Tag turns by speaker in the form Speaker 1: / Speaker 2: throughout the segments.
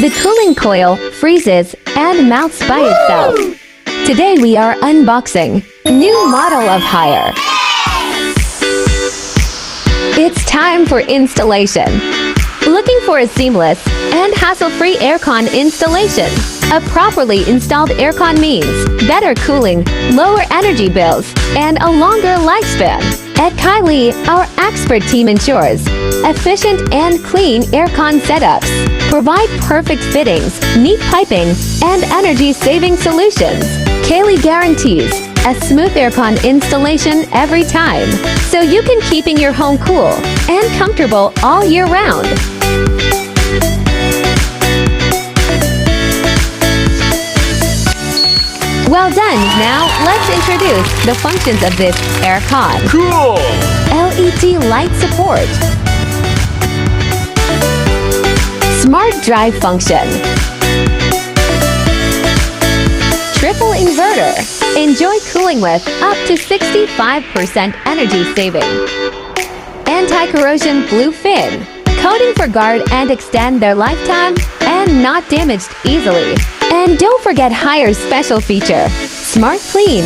Speaker 1: The cooling coil freezes and mounts by itself. Today we are unboxing new model of hire. It's time for installation. Looking for a seamless and hassle-free aircon installation? A properly installed aircon means better cooling, lower energy bills, and a longer lifespan. At Kaili, our expert team ensures efficient and clean aircon setups, provide perfect fittings, neat piping, and energy-saving solutions. Kaili guarantees a smooth aircon installation every time, so you can keeping your home cool and comfortable all year round. Well done! Now, let's introduce the functions of this aircon.
Speaker 2: Cool!
Speaker 1: LED light support. Smart drive function. Triple inverter. Enjoy cooling with up to 65% energy saving. Anti-corrosion blue fin. Coating for guard and extend their lifetime and not damaged easily. And don't forget Hire's special feature, Smart Clean.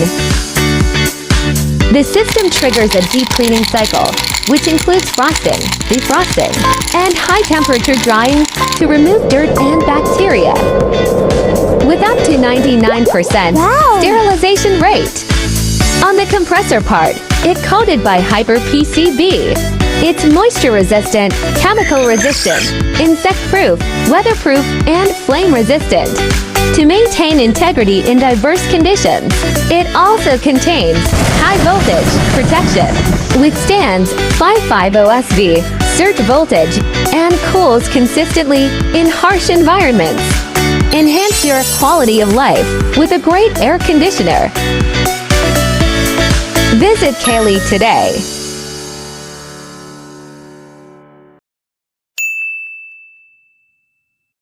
Speaker 1: The system triggers a deep cleaning cycle, which includes frosting, defrosting, and high-temperature drying to remove dirt and bacteria. With up to 99% sterilization rate. On the compressor part, it's coated by Hyper PCB. It's moisture-resistant, chemical-resistant, insect-proof, weatherproof, and flame-resistant. To maintain integrity in diverse conditions, it also contains high-voltage protection, withstands 𝒑𝒂𝒏𝒕 surge voltage, and cools consistently in harsh environments. Enhance your quality of life with a great air conditioner. Visit Kaili today.